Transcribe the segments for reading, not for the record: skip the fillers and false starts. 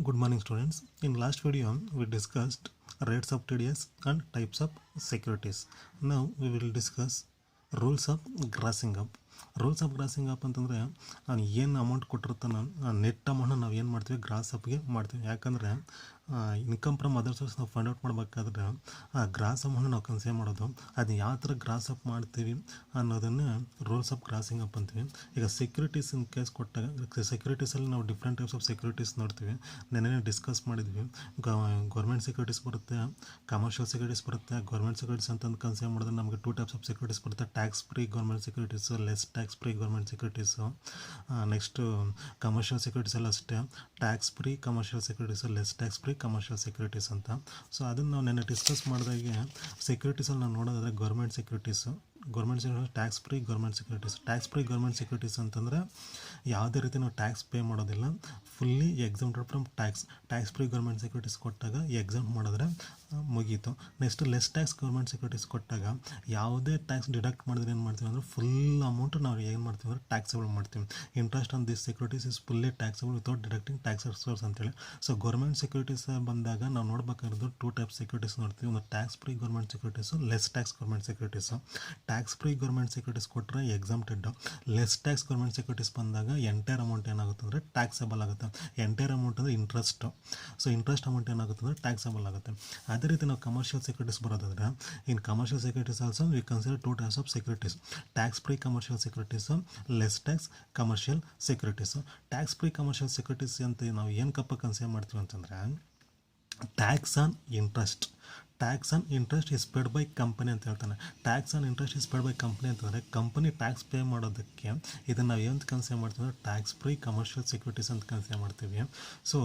Good morning, students. In last video, we discussed rates of TDS and types of securities. Now we will discuss rules of grossing up. Rules of grossing up ಅಂತಂದರೆ ನಾನು ಏನು amount ಕೊಟ್ಟಿರ್ತಾನೆ ಆ net ಅಮೌಂಟ್ನ ನಾವು ಏನು ಮಾಡ್ತೀವಿ, gross ಅಪ್ಗೆ ಮಾಡ್ತೀವಿ. ಯಾಕಂದರೆ ಇನ್ಕಮ್ ಫ್ರಮ್ ಅದರ್ ಸೋರ್ಸ್ ನಾವು ಫೈಂಡ್ ಔಟ್ ಮಾಡಬೇಕಾದ್ರೆ ಆ ಗ್ರಾಸ್ ಅಮೌಂಟ್ನ ನಾವು ಕನ್ಸಿಡರ್ ಮಾಡೋದು, ಅದನ್ನ ಯಾವ ಥರ ಗ್ರಾಸ್ ಅಪ್ ಮಾಡ್ತೀವಿ ಅನ್ನೋದನ್ನು ರೂಲ್ಸ್ ಆಫ್ ಗ್ರಾಸಿಂಗ್ ಅಪ್ ಅಂತೀವಿ. ಈಗ ಸೆಕ್ಯೂರಿಟೀಸ್ ಇನ್ ಕೇಸ್ ಕೊಟ್ಟಾಗ ಸೆಕ್ಯೂರಿಟೀಸಲ್ಲಿ ನಾವು ಡಿಫ್ರೆಂಟ್ ಟೈಪ್ಸ್ ಆಫ್ ಸೆಕ್ಯೂರಿಟೀಸ್ ನೋಡ್ತೀವಿ. ನೆನ್ನೆ ಡಿಸ್ಕಸ್ ಮಾಡಿದ್ವಿ. ಗೌರ್ಮೆಂಟ್ ಸೆಕ್ಯೂರಿಟೀಸ್ ಬರುತ್ತೆ, ಕಮರ್ಷಿಯಲ್ ಸೆಕ್ಯೂರಿಟೀಸ್ ಬರುತ್ತೆ. ಗೌರ್ಮೆಂಟ್ ಸೆಕ್ಯೂರಿಟೀಸ್ ಅಂತಂದು ಕನ್ಸಿಡರ್ ಮಾಡಿದ್ರೆ ನಮಗೆ 2 ಟೈಪ್ಸ್ ಆಫ್ ಸೆಕ್ಯೂರಿಟೀಸ್ ಬರುತ್ತೆ. Tax free government securities, less tax free government securities. Next commercial ಸೆಕ್ಯೂರಿಟೀಸಲ್ಲಿ ಅಷ್ಟೇ tax free commercial securities, less tax free commercial securities ಅಂತ. ಸೊ ಅದನ್ನು ನಾವು ನೆನ್ನೆ ಡಿಸ್ಕಸ್ ಮಾಡಿದಾಗೆ ಸೆಕ್ಯೂರಿಟೀಸಲ್ಲಿ ನಾವು ನೋಡೋದಾದರೆ government securities tax free government securities ಅಂತಂದರೆ ಯಾವುದೇ ರೀತಿ ನಾವು ಟ್ಯಾಕ್ಸ್ ಪೇ ಮಾಡೋದಿಲ್ಲ, fully exempted from tax free government securities ಕೊಟ್ಟಾಗ ಎಕ್ಸಮ್ಟ್ ಮಾಡಿದ್ರೆ ಮುಗೀತು. Next less tax government securities ಕೊಟ್ಟಾಗ ಯಾವುದೇ ಟ್ಯಾಕ್ಸ್ ಡಿಡಕ್ಟ್ ಮಾಡಿದ್ರೆ ಏನು ಮಾಡ್ತೀವಿ ಅಂದರೆ ಫುಲ್ ಅಮೌಂಟ್ ನಾವು ಏನು ಮಾಡ್ತೀವಿ ಅಂದರೆ ಟ್ಯಾಕ್ಸಬಲ್ ಮಾಡ್ತೀವಿ. Interest on this securities is fully taxable without deducting tax source ಅಂತೇಳಿ. ಸೊ ಗೌರ್ಮೆಂಟ್ ಸೆಕ್ಯೂರಿಟೀಸ್ ಬಂದಾಗ ನಾವು ನೋಡಬೇಕಾಗಿರೋದು 2 ಟೈಪ್ಸ್ ಸೆಕ್ಯೂರಿಟೀಸ್ ನೋಡ್ತೀವಿ. ಒಂದು tax free government securities, less tax government securities. Tax free government securities ಕೊಟ್ಟರೆ exempted, less tax government securities ಬಂದಾಗ entire amount ಏನಾಗುತ್ತೆ ಅಂದರೆ ಟ್ಯಾಕ್ಸಬಲ್ ಆಗುತ್ತೆ. ಎಂಟೈರ್ ಅಮೌಂಟ್ ಅಂದರೆ ಇಂಟ್ರೆಸ್ಟು, ಸೊ ಇಂಟ್ರೆಸ್ಟ್ ಅಮೌಂಟ್ ಏನಾಗುತ್ತೆ ಅಂದರೆ ಟ್ಯಾಕ್ಸಬಲ್ ಆಗುತ್ತೆ. ಅದೇ ರೀತಿ ನಾವು ಕಮರ್ಷಿಯಲ್ ಸೆಕ್ಯೂರಿಟೀಸ್ ಬರೋದಾದ್ರೆ in commercial securities also we consider 2 types of securities. Tax free commercial securities, less tax commercial securities. Tax free commercial securities ಅಂತ ನಾವು ಏನು ಕನ್ಸಿಡರ್ ಮಾಡ್ತೀವಿ ಅಂತಂದರೆ tax on interest is paid by company ಅಂತ ಹೇಳ್ತಾನೆ. Tax on interest is paid by company ಅಂತಂದರೆ company tax pay ಮಾಡೋದಕ್ಕೆ ಇದನ್ನು ನಾವು ಏನು ಕನ್ಸಿಡರ್ ಮಾಡ್ತೀವಿ ಅಂದರೆ ಟ್ಯಾಕ್ಸ್ ಫ್ರೀ ಕಮರ್ಷಿಯಲ್ ಸೆಕ್ಯೂರಿಟೀಸ್ ಅಂತ ಕನ್ಸಿಡರ್ ಮಾಡ್ತೀವಿ. So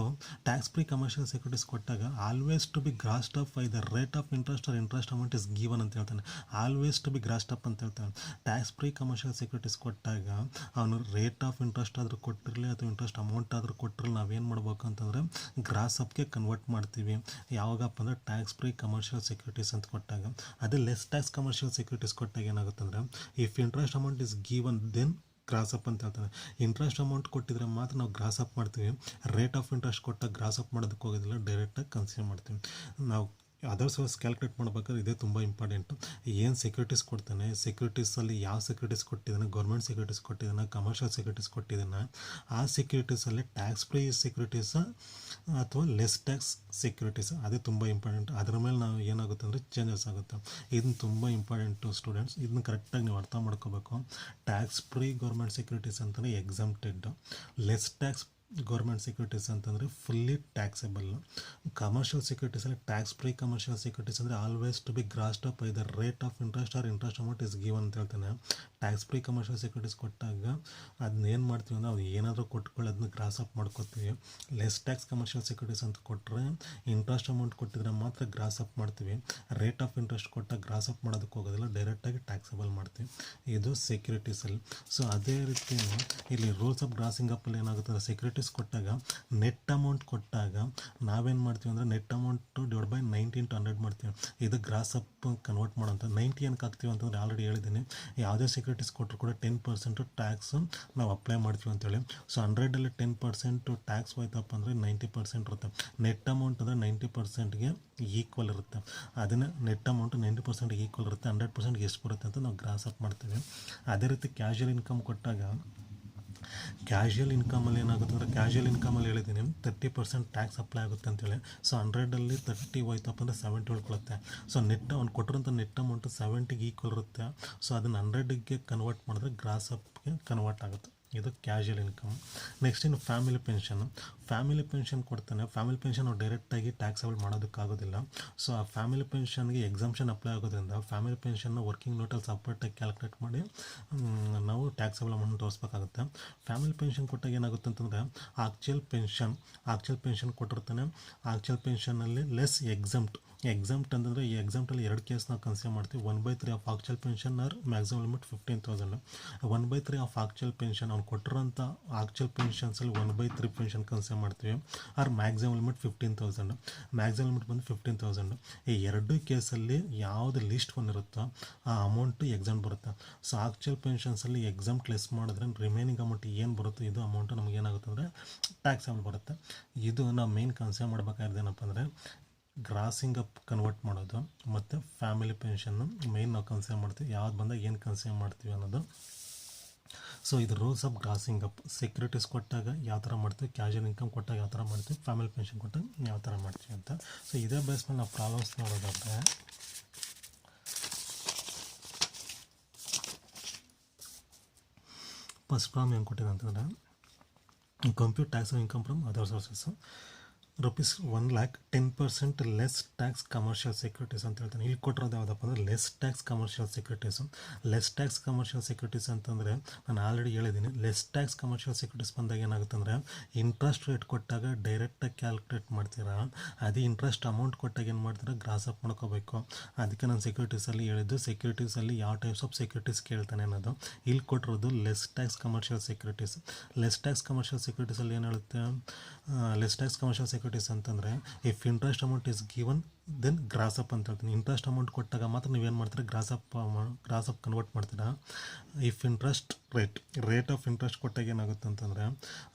tax free commercial securities ಕೊಟ್ಟಾಗ always to be grossed up by the rate of interest or interest amount is given ಅಂತ ಹೇಳ್ತಾನೆ. Always to be grossed up ಅಂತ ಹೇಳ್ತಾನೆ. Tax free commercial securities ಕೊಟ್ಟಾಗ ಅವನು rate of interest ಆದರೂ ಕೊಟ್ಟಿರಲಿ ಅಥವಾ interest amount ಆದರೂ ಕೊಟ್ಟಿರಲಿ, ನಾವೇನು ಮಾಡ್ಬೇಕು ಅಂತಂದರೆ ಗ್ರಾಸ್ ಅಪ್ಗೆ ಕನ್ವರ್ಟ್ ಮಾಡ್ತೀವಿ. ಯಾವಾಗಪ್ಪ ಅಂದರೆ ಟ್ಯಾಕ್ಸ್ ಫ್ರೀ ಕಮರ್ಷಿಯಲ್ ಸೆಕ್ಯೂರಿಟೀಸ್ ಅಂತ ಕೊಟ್ಟಾಗ. ಅದೇ ಲೆಸ್ ಟ್ಯಾಕ್ಸ್ ಕಮರ್ಷಿಯಲ್ ಸೆಕ್ಯೂರಿಟೀಸ್ ಕೊಟ್ಟಾಗ ಏನಾಗುತ್ತೆ ಅಂದರೆ if interest amount is given then gross up ಅಂತ ಹೇಳ್ತಾರೆ. ಇಂಟ್ರೆಸ್ಟ್ ಅಮೌಂಟ್ ಕೊಟ್ಟಿದ್ರೆ ಮಾತ್ರ ನಾವು ಗ್ರಾಸ್ ಅಪ್ ಮಾಡ್ತೀವಿ. ರೇಟ್ ಆಫ್ ಇಂಟ್ರೆಸ್ಟ್ ಕೊಟ್ಟಾಗ ಗ್ರಾಸ್ ಅಪ್ ಮಾಡೋದಕ್ಕೆ ಹೋಗೋದಿಲ್ಲ, ಡೈರೆಕ್ಟಾಗಿ ಕನ್ಸಿಡರ್ ಮಾಡ್ತೀವಿ. ನಾವು ಅದರ್ ಸೋರ್ಸ್ ಕ್ಯಾಲ್ಕುಲೇಟ್ ಮಾಡ್ಬೇಕಾದ್ರೆ ಇದೇ ತುಂಬ ಇಂಪಾರ್ಟೆಂಟು. ಏನು ಸೆಕ್ಯೂರಿಟೀಸ್ ಕೊಡ್ತಾನೆ, ಸೆಕ್ಯೂರಿಟೀಸಲ್ಲಿ ಯಾವ ಸೆಕ್ಯೂರಿಟೀಸ್ ಕೊಟ್ಟಿದ್ದಾನೆ, ಗೌರ್ಮೆಂಟ್ ಸೆಕ್ಯೂರಿಟೀಸ್ ಕೊಟ್ಟಿದ್ದಾನೆ, ಕಮರ್ಷಿಯಲ್ ಸೆಕ್ಯೂರಿಟೀಸ್ ಕೊಟ್ಟಿದ್ದಾನೆ, ಆ ಸೆಕ್ಯೂರಿಟೀಸಲ್ಲಿ ಟ್ಯಾಕ್ಸ್ ಫ್ರೀ ಸೆಕ್ಯೂರಿಟೀಸ ಅಥವಾ ಲೆಸ್ ಟ್ಯಾಕ್ಸ್ ಸೆಕ್ಯೂರಿಟೀಸ್, ಅದೇ ತುಂಬ ಇಂಪಾರ್ಟೆಂಟ್. ಅದರ ಮೇಲೆ ನಾವು ಏನಾಗುತ್ತೆ ಅಂದರೆ ಚೇಂಜಸ್ ಆಗುತ್ತೆ. ಇದನ್ನು ತುಂಬ ಇಂಪಾರ್ಟೆಂಟು ಸ್ಟೂಡೆಂಟ್ಸ್, ಇದನ್ನ ಕರೆಕ್ಟಾಗಿ ನೀವು ಅರ್ಥ ಮಾಡ್ಕೋಬೇಕು. ಟ್ಯಾಕ್ಸ್ ಫ್ರೀ ಗೌರ್ಮೆಂಟ್ ಸೆಕ್ಯೂರಿಟೀಸ್ ಅಂತಂದರೆ exempted, less tax government securities ಅಂತಂದರೆ ಫುಲ್ಲಿ ಟ್ಯಾಕ್ಸೆಬಲ್. ಕಮರ್ಷಿಯಲ್ ಸೆಕ್ಯೂರಿಟೀಸಲ್ಲಿ ಟ್ಯಾಕ್ಸ್ ಫ್ರೀ ಕಮರ್ಷಿಯಲ್ ಸೆಕ್ಯೂರಿಟೀಸ್ ಅಂದರೆ always to be grossed up by the rate of interest or interest amount is given ಅಂತ ಹೇಳ್ತಾನೆ. Tax free commercial securities ಕೊಟ್ಟಾಗ ಅದನ್ನ ಏನು ಮಾಡ್ತೀವಿ ಅಂದರೆ ಅದು ಏನಾದರೂ ಕೊಟ್ಕೊಳ್ಳಿ ಅದನ್ನ ಗ್ರಾಸ್ ಅಪ್ ಮಾಡ್ಕೋತೀವಿ. ಲೆಸ್ ಟ್ಯಾಕ್ಸ್ ಕಮರ್ಷಿಯಲ್ ಸೆಕ್ಯೂರಿಟೀಸ್ ಅಂತ ಕೊಟ್ಟರೆ ಇಂಟ್ರೆಸ್ಟ್ ಅಮೌಂಟ್ ಕೊಟ್ಟಿದ್ರೆ ಮಾತ್ರ ಗ್ರಾಸ್ ಅಪ್ ಮಾಡ್ತೀವಿ. ರೇಟ್ ಆಫ್ ಇಂಟ್ರೆಸ್ಟ್ ಕೊಟ್ಟಾಗ ಗ್ರಾಸ್ ಅಪ್ ಮಾಡೋದಕ್ಕೆ ಹೋಗೋದಿಲ್ಲ, ಡೈರೆಕ್ಟಾಗಿ ಟ್ಯಾಕ್ಸಬಲ್ ಮಾಡ್ತೀವಿ. ಇದು ಸೆಕ್ಯೂರಿಟೀಸಲ್ಲಿ. ಸೊ ಅದೇ ರೀತಿ ಇಲ್ಲಿ ರೂಲ್ಸ್ ಆಫ್ ಗ್ರಾಸಿಂಗ್ ಅಪ್ಪಲ್ಲಿ ಏನಾಗುತ್ತೆ, ಸೆಕ್ಯೂರಿಟೀಸ್ ಕೊಟ್ಟಾಗ ನೆಟ್ ಅಮೌಂಟ್ ಕೊಟ್ಟಾಗ ನಾವೇನು ಮಾಡ್ತೀವಿ ಅಂದರೆ net amount divide by 90 into 100 ಮಾಡ್ತೀವಿ. ಇದು ಗ್ರಾಸ್ ಅಪ್ ಕನ್ವರ್ಟ್ ಮಾಡೋಂಥ 90 ಏನಕ್ಕೆ ಹಾಕ್ತೀವಿ ಅಂತಂದರೆ ಆಲ್ರೆಡಿ ಹೇಳಿದ್ದೀನಿ, ಯಾವುದೇ ಸೆಕ್ಯೂರಿಟೀಸ್ ಕೊಟ್ಟರು ಕೂಡ 10% ಟ್ಯಾಕ್ಸು ನಾವು ಅಪ್ಲೈ ಮಾಡ್ತೀವಿ ಅಂತೇಳಿ. ಸೊ 100ಅಲ್ಲಿ 10% ಟ್ಯಾಕ್ಸ್ ಹೋಯ್ತಪ್ಪ ಅಂದರೆ 90% ಇರುತ್ತೆ. ನೆಟ್ ಅಮೌಂಟ್ ಅಂದರೆ 90%ಗೆ ಈಕ್ವಲ್ ಇರುತ್ತೆ. ಅದನ್ನು ನೆಟ್ ಅಮೌಂಟು 90% ಈಕ್ವಲ್ ಇರುತ್ತೆ. 100% ಎಷ್ಟು ಬರುತ್ತೆ ಅಂತ ನಾವು ಗ್ರಾಸ್ ಅಪ್ ಮಾಡ್ತೀವಿ. ಅದೇ ರೀತಿ ಕ್ಯಾಶುಯಲ್ ಇನ್ಕಮ್ ಕೊಟ್ಟಾಗ ಕ್ಯಾಶುಯಲ್ ಇನ್ಕಮಲ್ಲಿ ಏನಾಗುತ್ತೆ ಅಂದರೆ ಕ್ಯಾಶುಯಲ್ ಇನ್ಕಮಲ್ಲಿ ಹೇಳಿದ್ದೀನಿ 30% ಟ್ಯಾಕ್ಸ್ ಅಪ್ಲೈ ಆಗುತ್ತೆ ಅಂತೇಳಿ. ಸೊ 100ಅಲ್ಲಿ 30 ಹೋಯ್ತಪ್ಪ ಅಂದರೆ 70 ಉಳ್ಕೊಳ್ಳುತ್ತೆ. ಸೊ ಅವ್ನು ಕೊಟ್ಟಿರೋಂಥ ನೆಟ್ ಅಮೌಂಟು 70ಗೆ ಈಕ್ವಲ್ ಇರುತ್ತೆ. ಸೊ ಅದನ್ನು 100ಗೆ ಕನ್ವರ್ಟ್ ಮಾಡಿದ್ರೆ ಗ್ರಾಸ್ ಅಪ್ಗೆ ಕನ್ವರ್ಟ್ ಆಗುತ್ತೆ. ಇದು ಕ್ಯಾಶುಯಲ್ ಇನ್ಕಮ್. ನೆಕ್ಸ್ಟ್ ಇನ್ನು ಫ್ಯಾಮಿಲಿ ಪೆನ್ಷನ್ ಕೊಡ್ತಾನೆ. ಫ್ಯಾಮಿಲಿ ಪೆನ್ಷನ್ ನಾವು ಡೈರೆಕ್ಟಾಗಿ ಟ್ಯಾಕ್ಸಬಲ್ ಮಾಡೋದಕ್ಕಾಗೋದಿಲ್ಲ. ಸೊ ಆ ಫ್ಯಾಮಿಲಿ ಪೆನ್ಷನ್ಗೆ ಎಕ್ಸಾಮ್ಷನ್ ಅಪ್ಲೈ ಆಗೋದ್ರಿಂದ ಫ್ಯಾಮಿಲಿ ಪೆನ್ಷನ್ನ ವರ್ಕಿಂಗ್ ನೋಟಲ್ಲಿ ಸಪ್ರೇಟಾಗಿ ಕ್ಯಾಲ್ಕುಲೇಟ್ ಮಾಡಿ ನಾವು ಟ್ಯಾಕ್ಸಬಲ್ ಅಮೌಂಟ್ ತೋರಿಸ್ಬೇಕಾಗುತ್ತೆ. ಫ್ಯಾಮಿಲಿ ಪೆನ್ಷನ್ ಕೊಟ್ಟಾಗ ಏನಾಗುತ್ತೆ ಅಂತಂದರೆ ಆಕ್ಚುಯಲ್ ಪೆನ್ಷನ್ ಕೊಟ್ಟಿರ್ತಾನೆ. ಆಕ್ಚುಯಲ್ ಪೆನ್ಷನ್ನಲ್ಲಿ ಲೆಸ್ ಎಕ್ಸಮ್ಟ್ ಅಂತಂದರೆ ಈ ಎಕ್ಸಮ್ಟಲ್ಲಿ 2 ಕೇಸ್ ನಾವು ಕನ್ಸಿಡರ್ ಮಾಡ್ತೀವಿ. 1/3 of actual pension or maximum limit 15,000. 1/3 of actual pension ಅವ್ನು ಅವ್ನು ಕೊಟ್ಟಿರೋಂಥ ಆಕ್ಚುಲ್ ಪೆನ್ಷನ್ಸಲ್ಲಿ 1/3 ಪೆನ್ಷನ್ ಕನ್ಸಿಡರ್ ಮಾಡ್ತೀವಿ. Or maximum limit 15,000, maximum limit ಬಂದು 15,000. ಈ ಎರಡೂ ಕೇಸಲ್ಲಿ ಯಾವುದು ಲೀಸ್ಟ್ ಒನ್ ಇರುತ್ತೋ ಆ ಅಮೌಂಟು ಎಕ್ಸಾಮ್ ಬರುತ್ತೆ. ಸೊ ಆಕ್ಚುಲ್ ಪೆನ್ಷನ್ಸಲ್ಲಿ ಎಕ್ಸಾಮ್ ಲೆಸ್ ಮಾಡಿದ್ರೆ ರಿಮೈನಿಂಗ್ ಅಮೌಂಟ್ ಏನು ಬರುತ್ತೆ ಇದು ಅಮೌಂಟು ನಮ್ಗೆ ಏನಾಗುತ್ತೆ ಅಂದರೆ ಟ್ಯಾಕ್ಸಬಲ್ ಬರುತ್ತೆ. ಇದು ನಾವು ಮೇನ್ ಕನ್ಸಿಡರ್ ಮಾಡಬೇಕಾಗಿರೋದು ಏನಪ್ಪ ಅಂದರೆ ಗ್ರಾಸಿಂಗ್ ಅಪ್ ಕನ್ವರ್ಟ್ ಮಾಡೋದು ಮತ್ತು ಫ್ಯಾಮಿಲಿ ಪೆನ್ಷನ್ನು ಮೇನ್ ನಾವು ಕನ್ಸಿಡರ್ ಮಾಡ್ತೀವಿ. ಯಾವ್ದು ಬಂದಾಗ ಏನು ಕನ್ಸಿಡರ್ ಮಾಡ್ತೀವಿ ಅನ್ನೋದು. ಸೊ ಇದು rules of grossing up. Securities ಕೊಟ್ಟಾಗ ಯಾವ ಥರ ಮಾಡ್ತೀವಿ, ಕ್ಯಾಶುವಲ್ ಇನ್ಕಮ್ ಕೊಟ್ಟಾಗ ಯಾವ ಥರ ಮಾಡ್ತೀವಿ, ಫ್ಯಾಮಿಲಿ ಪೆನ್ಷನ್ ಕೊಟ್ಟಾಗ ಯಾವ ಥರ ಮಾಡ್ತೀವಿ ಅಂತ. ಸೊ ಇದೇ ಬೇಸ್ ಮೇಲೆ ನಾವು ಪ್ರಾಬ್ಲಮ್ಸ್ ನೋಡೋದಾದರೆ ಫಸ್ಟ್ ಪ್ರಾಬ್ಲಮ್ ಏನು ಕೊಟ್ಟಿದೆ ಅಂತಂದರೆ compute tax income from other sources rupees 1,00,000 10% less tax commercial securities ಅಂತ ಹೇಳ್ತಾನೆ. ಇಲ್ಲಿ ಕೊಟ್ಟಿರೋದು ಯಾವುದಪ್ಪ ಅಂದರೆ less tax commercial securities. Less tax commercial securities ಅಂತಂದರೆ ನಾನು ಆಲ್ರೆಡಿ ಹೇಳಿದ್ದೀನಿ. ಲೆಸ್ ಟ್ಯಾಕ್ಸ್ ಕಮರ್ಷಿಯಲ್ ಸೆಕ್ಯೂರಿಟೀಸ್ ಬಂದಾಗ ಏನಾಗುತ್ತೆ ಅಂದರೆ ಇಂಟ್ರೆಸ್ಟ್ ರೇಟ್ ಕೊಟ್ಟಾಗ ಡೈರೆಕ್ಟಾಗಿ ಕ್ಯಾಲ್ಕುಲೇಟ್ ಮಾಡ್ತೀರಾ, ಅದೇ ಇಂಟ್ರೆಸ್ಟ್ ಅಮೌಂಟ್ ಕೊಟ್ಟಾಗ ಏನು ಮಾಡ್ತೀರಾ ಗ್ರಾಸ್ ಅಪ್ ಮಾಡ್ಕೋಬೇಕು. ಅದಕ್ಕೆ ನಾನು ಸೆಕ್ಯೂರಿಟೀಸಲ್ಲಿ ಹೇಳಿದ್ದು ಸೆಕ್ಯೂರಿಟೀಸಲ್ಲಿ ಯಾವ ಟೈಪ್ಸ್ ಆಫ್ ಸೆಕ್ಯೂರಿಟೀಸ್ ಕೇಳ್ತಾನೆ ಅನ್ನೋದು. ಇಲ್ಲಿ ಕೊಟ್ಟಿರೋದು less tax commercial securities. Less tax commercial ಸೆಕ್ಯೂರಿಟೀಸಲ್ಲಿ ಏನು ಹೇಳುತ್ತೆ, ಲೆಸ್ ಟ್ಯಾಕ್ಸ್ ಕಮರ್ಷಿಯಲ್ ಸೆಕ್ಯೂರಿಟೀಸ್ ಅಂತಂದರೆ if interest amount is given then gross up ಅಂತ ಹೇಳ್ತೀನಿ. ಇಂಟ್ರೆಸ್ಟ್ ಅಮೌಂಟ್ ಕೊಟ್ಟಾಗ ಮಾತ್ರ ನೀವೇನು ಮಾಡ್ತೀರಾ ಗ್ರಾಸ್ ಅಪ್ ಕನ್ವರ್ಟ್ ಮಾಡ್ತೀರಾ. If interest rate of interest ಕೊಟ್ಟಾಗ ಏನಾಗುತ್ತೆ ಅಂತಂದರೆ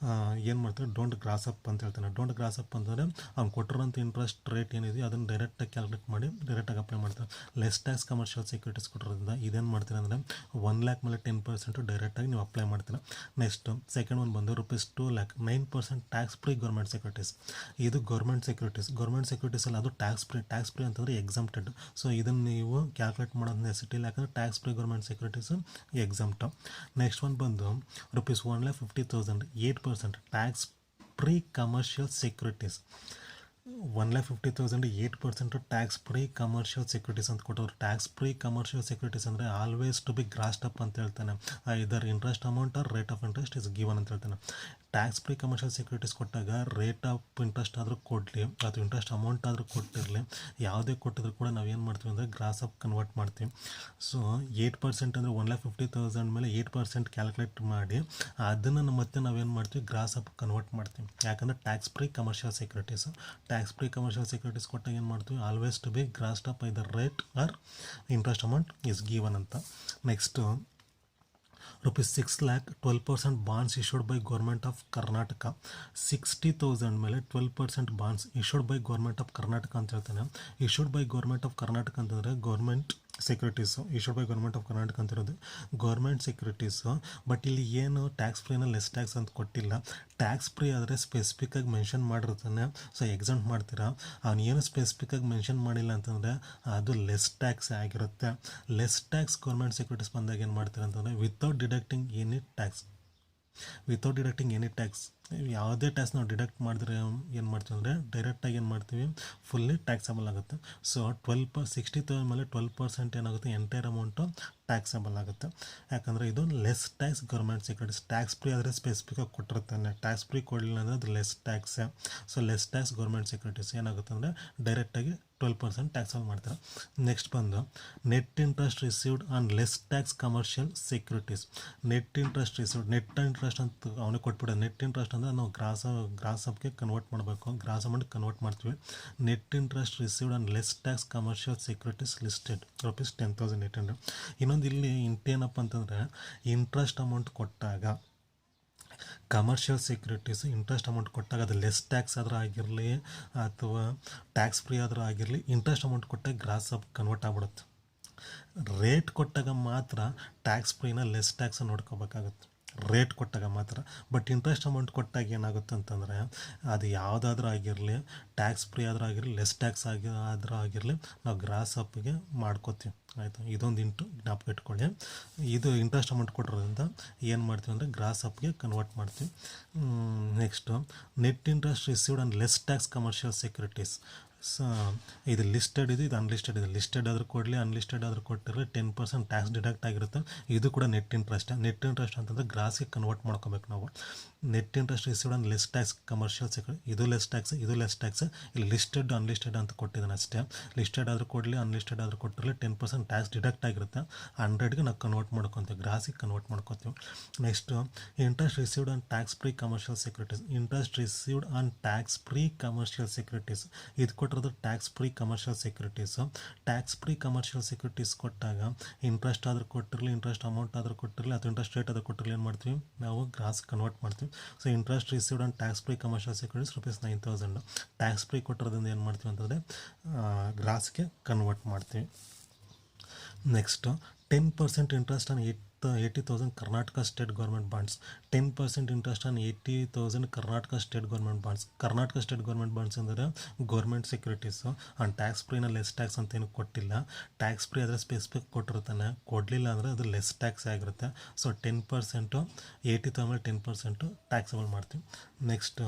ಏನು ಮಾಡ್ತಾರೆ ಡೋಂಟ್ ಗ್ರಾಸ್ ಅಪ್ ಅಂತ ಹೇಳ್ತಾನೆ. ಡೋಂಟ್ ಗ್ರಾಸ್ ಅಪ್ ಅಂತಂದರೆ ಅವ್ನು ಕೊಟ್ಟಿರೋಂಥ ಇಂಟ್ರೆಸ್ಟ್ ರೇಟ್ ಏನಿದೆ ಅದನ್ನು ಡೈರೆಕ್ಟಾಗಿ ಕ್ಯಾಲ್ಕುಲೇಟ್ ಮಾಡಿ ಡೈರೆಕ್ಟಾಗಿ ಅಪ್ಲೈ ಮಾಡ್ತಾರೆ. ಲೆಸ್ ಟ್ಯಾಕ್ಸ್ ಕಮರ್ಷಿಯಲ್ ಸೆಕ್ಯೂರಿಟೀಸ್ ಕೊಟ್ಟಿರೋದ್ರಿಂದ ಇದೇನು ಮಾಡ್ತೀರಾ ಅಂದರೆ 1,00,000 ಮೇಲೆ 10% ಡೈರೆಕ್ಟಾಗಿ ನೀವು ಅಪ್ಲೈ ಮಾಡ್ತೀರಾ. ನೆಕ್ಸ್ಟ್ ಸೆಕೆಂಡ್ ಒನ್ ಬಂದು rupees 2,00,000 9% tax free government securities. ಇದು ಗೌರ್ಮೆಂಟ್ ಸೆಕ್ಯೂರಿಟೀಸಲ್ಲಿ ಅದು ಟ್ಯಾಕ್ಸ್ ಫ್ರೀ ಅಂತಂದರೆ ಎಕ್ಸಾಮ್ಟೆಡ್. ಸೊ ಇದನ್ನು ನೀವು ಕ್ಯಾಲ್ಕುಲೇಟ್ ಮಾಡೋದು ನೆಸಿಟಿ ಇಲ್ಲ, ಯಾಕಂದರೆ tax free government securities exempt. Next one ಬಂದು rupees 1,50,000 8% tax free commercial securities. 1,50,000 8% tax free commercial securities ಅಂತ ಕೊಟ್ಟವ್ರು. ಟ್ಯಾಕ್ಸ್ ಫ್ರೀ ಕಮರ್ಷಿಯಲ್ ಸೆಕ್ಯೂರಿಟೀಸ್ ಅಂದರೆ always to be grossed up ಅಂತ ಹೇಳ್ತಾನೆ. ಇದರ್ interest amount R rate of interest is given ಅಂತ ಹೇಳ್ತಾನೆ. Tax free commercial securities ಕೊಟ್ಟಾಗ ರೇಟ್ ಆಫ್ ಇಂಟ್ರೆಸ್ಟ್ ಆದರೂ ಕೊಡಲಿ ಅಥವಾ ಇಂಟ್ರೆಸ್ಟ್ ಅಮೌಂಟ್ ಆದರೂ ಕೊಟ್ಟಿರಲಿ, ಯಾವುದೇ ಕೊಟ್ಟಿದ್ರು ಕೂಡ ನಾವು ಏನು ಮಾಡ್ತೀವಿ ಅಂದರೆ ಗ್ರಾಸ್ ಅಪ್ ಕನ್ವರ್ಟ್ ಮಾಡ್ತೀವಿ. ಸೊ 8% ಅಂದರೆ 1,50,000 ಮೇಲೆ 8% ಕ್ಯಾಲ್ಕುಲೇಟ್ ಮಾಡಿ ಅದನ್ನು ಮತ್ತೆ ನಾವೇನು ಮಾಡ್ತೀವಿ ಗ್ರಾಸ್ ಅಪ್ ಕನ್ವರ್ಟ್ ಮಾಡ್ತೀವಿ. ಯಾಕಂದರೆ tax free commercial securities. Tax free commercial securities ಕೊಟ್ಟಾಗ ಏನು ಮಾಡ್ತೀವಿ always to be grossed up either rate or interest amount is given ಅಂತ. Next rupees 6,00,000 12% bonds issued by government of Karnataka. 60,000 ಮೇಲೆ 12% bonds issued by government of Karnataka ಅಂತ ಹೇಳ್ತಾನೆ. Issued by government of Karnataka ಅಂತಂದರೆ government securities. Issued by government of Karnataka ಅಂತಿರೋದು government securities. But ಇಲ್ಲಿ ಏನು tax ಫ್ರೀನ less tax ಅಂತ ಕೊಟ್ಟಿಲ್ಲ. ಟ್ಯಾಕ್ಸ್ ಫ್ರೀ ಆದರೆ ಸ್ಪೆಸಿಫಿಕ್ಕಾಗಿ ಮೆನ್ಷನ್ ಮಾಡಿರ್ತಾನೆ. ಸೊ ಎಕ್ಸಾಮ್ ಮಾಡ್ತೀರಾ, ಅವನು ಏನು ಸ್ಪೆಸಿಫಿಕ್ಕಾಗಿ ಮೆನ್ಷನ್ ಮಾಡಿಲ್ಲ ಅಂತಂದರೆ ಅದು ಲೆಸ್ ಟ್ಯಾಕ್ಸ್ ಆಗಿರುತ್ತೆ. ಲೆಸ್ ಟ್ಯಾಕ್ಸ್ ಗೌರ್ಮೆಂಟ್ ಸೆಕ್ಯೂರಿಟೀಸ್ ಬಂದಾಗ ಏನು ಮಾಡ್ತಾರೆ ಅಂತಂದರೆ ವಿತೌಟ್ ಡಿಡಕ್ಟಿಂಗ್ ಎನಿ ಟ್ಯಾಕ್ಸ್ ಯಾವುದೇ ಟ್ಯಾಕ್ಸ್ ನಾವು ಡಿಡಕ್ಟ್ ಮಾಡಿದ್ರೆ ಏನು ಮಾಡ್ತೀವಿ ಅಂದರೆ ಡೈರೆಕ್ಟಾಗಿ ಏನು ಮಾಡ್ತೀವಿ ಫುಲ್ಲಿ ಟ್ಯಾಕ್ಸಬಲ್ ಆಗುತ್ತೆ. ಸೊ 60,000 ಮೇಲೆ 12% ಏನಾಗುತ್ತೆ ಎಂಟೈರ್ ಅಮೌಂಟು ಟ್ಯಾಕ್ಸಬಲ್ ಆಗುತ್ತೆ. ಯಾಕಂದರೆ ಇದು less tax government securities. Tax free ಆದರೆ ಸ್ಪೆಸಿಫಿಕಾಗಿ ಕೊಟ್ಟಿರ್ತಾನೆ, ಟ್ಯಾಕ್ಸ್ ಫ್ರೀ ಕೊಡಲಿಲ್ಲ ಅಂದರೆ ಅದು ಲೆಸ್ ಟ್ಯಾಕ್ಸೇ. So less tax government securities ಏನಾಗುತ್ತೆ ಅಂದರೆ ಡೈರೆಕ್ಟಾಗಿ 12% ಟ್ಯಾಕ್ಸಲ್ಲಿ ಮಾಡ್ತಾರೆ. ನೆಕ್ಸ್ಟ್ ಬಂದು net interest received on less tax commercial securities. Net interest ಅಂತ ಅವನಿಗೆ ಕೊಟ್ಬಿಡ. ನೆಟ್ ಇಂಟ್ರೆಸ್ಟ್ ಅಂದರೆ ನಾವು ಗ್ರಾಸ್ ಅಪ್ಗೆ ಕನ್ವರ್ಟ್ ಮಾಡಬೇಕು, ಗ್ರಾಸ್ ಅಮೌಂಟ್ ಕನ್ವರ್ಟ್ ಮಾಡ್ತೀವಿ. Net interest received on less tax commercial securities listed rupees 10,800. ಇನ್ನೊಂದು ಇಲ್ಲಿ ಏನಪ್ಪ ಅಂತಂದರೆ ಇಂಟ್ರೆಸ್ಟ್ ಅಮೌಂಟ್ ಕೊಟ್ಟಾಗ ಕಮರ್ಷಿಯಲ್ ಸೆಕ್ಯೂರಿಟೀಸ್ ಇಂಟ್ರೆಸ್ಟ್ ಅಮೌಂಟ್ ಕೊಟ್ಟಾಗ ಅದು ಲೆಸ್ ಟ್ಯಾಕ್ಸ್ ಆದರೂ ಆಗಿರಲಿ ಅಥವಾ ಟ್ಯಾಕ್ಸ್ ಫ್ರೀ ಆದರೂ ಆಗಿರಲಿ ಇಂಟ್ರೆಸ್ಟ್ ಅಮೌಂಟ್ ಕೊಟ್ಟಾಗ ಗ್ರಾಸ್ ಅಪ್ ಕನ್ವರ್ಟ್ ಆಗ್ಬಿಡುತ್ತೆ. ರೇಟ್ ಕೊಟ್ಟಾಗ ಮಾತ್ರ ಟ್ಯಾಕ್ಸ್ ಫ್ರೀನ ಲೆಸ್ ಟ್ಯಾಕ್ಸ್ ನೋಡ್ಕೋಬೇಕಾಗುತ್ತೆ, ರೇಟ್ ಕೊಟ್ಟಾಗ ಮಾತ್ರ. ಬಟ್ ಇಂಟ್ರೆಸ್ಟ್ ಅಮೌಂಟ್ ಕೊಟ್ಟಾಗ ಏನಾಗುತ್ತೆ ಅಂತಂದರೆ ಅದು ಯಾವುದಾದ್ರೂ ಆಗಿರಲಿ, ಟ್ಯಾಕ್ಸ್ ಫ್ರೀ ಆದರೂ ಆಗಿರಲಿ, ಲೆಸ್ ಟ್ಯಾಕ್ಸ್ ಆದರೂ ಆಗಿರಲಿ, ನಾವು ಗ್ರಾಸ್ ಅಪ್ಗೆ ಮಾಡ್ಕೋತೀವಿ. ಆಯಿತು, ಇದೊಂದು ಜ್ಞಾಪಕ ಇಟ್ಕೊಳ್ಳಿ. ಇದು ಇಂಟ್ರೆಸ್ಟ್ ಅಮೌಂಟ್ ಕೊಟ್ಟಿರೋದ್ರಿಂದ ಏನು ಮಾಡ್ತೀವಿ ಅಂದರೆ ಗ್ರಾಸ್ ಅಪ್ಗೆ ಕನ್ವರ್ಟ್ ಮಾಡ್ತೀವಿ. Next net interest received on less tax commercial securities. ಸ ಇದು ಲಿಸ್ಟೆಡ್ ಇದು ಅನ್ಲಿಸ್ಟೆಡ್ ಇದೆ. ಲಿಸ್ಟೆಡ್ ಆದರೂ ಕೊಡಲಿ, ಅನ್ಲಿಸ್ಟೆಡ್ ಆದರೂ ಕೊಟ್ಟಿರಲಿ 10% ಟ್ಯಾಕ್ಸ್ ಡಿಡಕ್ಟ್ ಆಗಿರುತ್ತೆ. ಇದು ಕೂಡ ನೆಟ್ ಇಂಟ್ರೆಸ್ಟ್. ನೆಟ್ ಇಂಟ್ರೆಸ್ಟ್ ಅಂತಂದರೆ ಗ್ರಾಸಿಗೆ ಕನ್ವರ್ಟ್ ಮಾಡ್ಕೋಬೇಕು ನಾವು. Net interest received on less tax commercial security, ಇದು ಲೆಸ್ ಟ್ಯಾಕ್ಸ್, ಇದು ಲೆಸ್ ಟ್ಯಾಕ್ಸ್. ಇಲ್ಲಿ ಲಿಸ್ಟೆಡ್ ಅನ್ಲಿಸ್ಟೆಡ್ ಅಂತ ಕೊಟ್ಟಿದ್ದಾನೆ ಅಷ್ಟೇ. ಲಿಸ್ಟೆಡ್ ಆದರೂ ಕೊಡಲಿ, ಅನ್ಲಿಸ್ಟೆಡ್ ಆದರೂ ಕೊಟ್ಟಿರಲಿ 10% ಟ್ಯಾಕ್ಸ್ ಡಿಡಕ್ಟ್ ಆಗಿರುತ್ತೆ. 100ಗೆ ನಾವು ಕನ್ವರ್ಟ್ ಮಾಡ್ಕೊತೀವಿ, ಗ್ರಾಸಿಗೆ ಕನ್ವರ್ಟ್ ಮಾಡ್ಕೊತೀವಿ. Next interest received on tax free commercial securities. Interest received on tax free commercial securities, ಇದು ಕೊಟ್ಟಿರೋದು tax free commercial securities. Tax free commercial securities ಕೊಟ್ಟಾಗ ಇಂಟ್ರೆಸ್ಟ್ ಆದರೂ ಕೊಟ್ಟಿರಲಿ, ಇಂಟ್ರೆಸ್ಟ್ ಅಮೌಂಟ್ ಆದರೂ ಕೊಟ್ಟಿರಲಿ, ಅಥವಾ ಇಂಟ್ರೆಸ್ಟ್ ರೇಟ್ ಆದರೂ ಕೊಟ್ಟಿರಲಿ, ಏನು ಮಾಡ್ತೀವಿ ನಾವು ಗ್ರಾಸ್ ಕನ್ವರ್ಟ್ ಮಾಡ್ತೀವಿ. So interest received on tax free commercial securities ₹9,000. Tax free ಕೊಟ್ಟಿರೋದ್ರಿಂದ ಏನು ಮಾಡ್ತೀವಿ ಅಂತಂದರೆ ಗ್ರಾಸ್ಗೆ ಕನ್ವರ್ಟ್ ಮಾಡ್ತೀವಿ. Next 10% interest on 80,000 Karnataka state government bonds. 10% interest on 80,000 Karnataka state government bonds. Karnataka state government bonds ಅಂದರೆ ಗೌರ್ಮೆಂಟ್ ಸೆಕ್ಯೂರಿಟೀಸು. ಆನ್ ಟ್ಯಾಕ್ಸ್ ಫ್ರೀನ less tax ಅಂತ ಏನು ಕೊಟ್ಟಿಲ್ಲ. ಟ್ಯಾಕ್ಸ್ ಫ್ರೀ ಆದರೆ ಸ್ಪೆಸಿಫಿಕ್ ಕೊಟ್ಟಿರ್ತಾನೆ, ಕೊಡಲಿಲ್ಲ ಅಂದರೆ ಅದು ಲೆಸ್ ಟ್ಯಾಕ್ಸ್ ಆಗಿರುತ್ತೆ. ಸೊ 10% 80,000 ಮೇಲೆ 10% ಟ್ಯಾಕ್ಸಬಲ್ ಮಾಡ್ತೀವಿ. ನೆಕ್ಸ್ಟು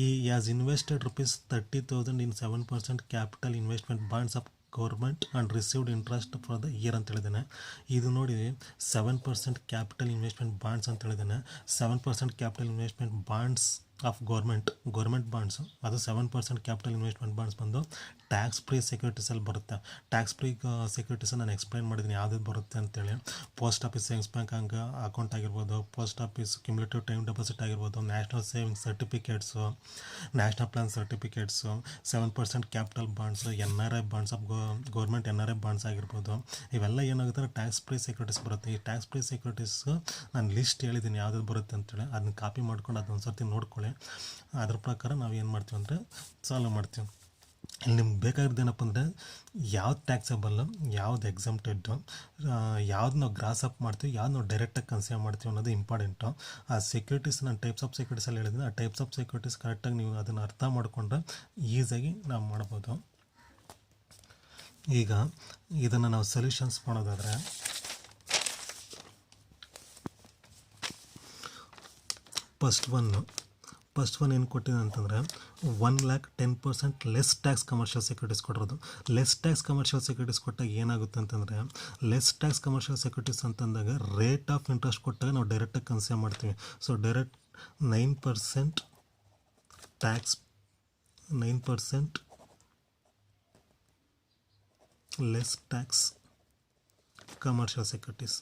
ಈ as invested ₹30,000 in 7% capital investment bonds of government and received interest for the year ಅಂತ ಹೇಳಿದ್ದಾನೆ. ಇದು ನೋಡಿ 7% ಕ್ಯಾಪಿಟಲ್ ಇನ್ವೆಸ್ಟ್ಮೆಂಟ್ ಬಾಂಡ್ಸ್ ಅಂತ ಹೇಳಿದ್ದಾನೆ. 7% capital investment bonds of government bonds, ಅದು 7% ಕ್ಯಾಪಿಟಲ್ ಇನ್ವೆಸ್ಟ್ಮೆಂಟ್ ಬಾಂಡ್ಸ್ ಬಂದು ಟ್ಯಾಕ್ಸ್ ಫ್ರೀ ಸೆಕ್ಯೂರಿಟೀಸಲ್ಲಿ ಬರುತ್ತೆ. ಟ್ಯಾಕ್ಸ್ ಫ್ರೀ ಸೆಕ್ಯೂರಿಟೀಸ್ ನಾನು ಎಕ್ಸ್ಪ್ಲೈನ್ ಮಾಡಿದ್ದೀನಿ ಯಾವ್ದು ಬರುತ್ತೆ ಅಂತೇಳಿ. Post office savings bank account ಆಗಿರ್ಬೋದು, post office cumulative time deposit ಆಗಿರ್ಬೋದು, national savings certificates, national plan certificates, 7% capital bonds, NRI bonds of government NRI bonds ಆಗಿರ್ಬೋದು. ಇವೆಲ್ಲ ಏನಾಗುತ್ತೆ ಟ್ಯಾಕ್ಸ್ ಫ್ರೀ ಸೆಕ್ಯೂರಿಟೀಸ್ ಬರುತ್ತೆ. ಈ ಟ್ಯಾಕ್ಸ್ ಫ್ರೀ ಸೆಕ್ಯೂರಿಟೀಸ್ ನಾನು ಲಿಸ್ಟ್ ಹೇಳಿದ್ದೀನಿ ಯಾವ್ದು ಬರುತ್ತೆ ಅಂತೇಳಿ, ಅದನ್ನ ಕಾಪಿ ಮಾಡ್ಕೊಂಡು ಅದೊಂದು ಸರ್ತಿ ನೋಡ್ಕೊಳ್ಳಿ. ಅದ್ರ ಪ್ರಕಾರ ನಾವು ಏನು ಮಾಡ್ತೀವಿ ಅಂದರೆ ಸಾಲ್ವ್ ಮಾಡ್ತೀವಿ. ಇಲ್ಲಿ ನಿಮ್ಗೆ ಬೇಕಾಗಿರೋದು ಏನಪ್ಪ ಅಂದರೆ ಯಾವ್ದು ಟ್ಯಾಕ್ಸಬಲ್ಲು, ಯಾವ್ದು ಎಕ್ಸಮ್ಟೆಡ್ಡು, ಯಾವ್ದು ನಾವು ಗ್ರಾಸ್ ಅಪ್ ಮಾಡ್ತೀವಿ, ಯಾವ್ದು ನಾವು ಡೈರೆಕ್ಟಾಗಿ ಕನ್ಸಿಡರ್ ಮಾಡ್ತೀವಿ ಅನ್ನೋದು ಇಂಪಾರ್ಟೆಂಟು. ಆ ಸೆಕ್ಯೂರಿಟೀಸ್ ನಾನು ಟೈಪ್ಸ್ ಆಫ್ ಸೆಕ್ಯೂರಿಟೀಸಲ್ಲಿ ಹೇಳಿದ್ದೀನಿ. ಆ ಟೈಪ್ಸ್ ಆಫ್ ಸೆಕ್ಯೂರಿಟೀಸ್ ಕರೆಕ್ಟಾಗಿ ನೀವು ಅದನ್ನು ಅರ್ಥ ಮಾಡಿಕೊಂಡ್ರೆ ಈಸಿಯಾಗಿ ನಾವು ಮಾಡ್ಬೋದು. ಈಗ ಇದನ್ನು ನಾವು ಸೊಲ್ಯೂಷನ್ಸ್ ಮಾಡೋದಾದರೆ ಫಸ್ಟ್ ಒನ್ ಏನು ಕೊಟ್ಟಿದೆ ಅಂತಂದರೆ 1,00,000 10% ಲೆಸ್ ಟ್ಯಾಕ್ಸ್ ಕಮರ್ಷಿಯಲ್ ಸೆಕ್ಯೂರಿಟೀಸ್ ಕೊಟ್ಟಿರೋದು. ಲೆಸ್ ಟ್ಯಾಕ್ಸ್ ಕಮರ್ಷಿಯಲ್ ಸೆಕ್ಯೂರಿಟೀಸ್ ಕೊಟ್ಟಾಗ ಏನಾಗುತ್ತೆ ಅಂತಂದರೆ, ಲೆಸ್ ಟ್ಯಾಕ್ಸ್ ಕಮರ್ಷಿಯಲ್ ಸೆಕ್ಯೂರಿಟೀಸ್ ಅಂತಂದಾಗ ರೇಟ್ ಆಫ್ ಇಂಟ್ರೆಸ್ಟ್ ಕೊಟ್ಟಾಗ ನಾವು ಡೈರೆಕ್ಟಾಗಿ ಕನ್ಸಿಡರ್ ಮಾಡ್ತೀವಿ. So direct 9% tax, 9% less tax commercial securities.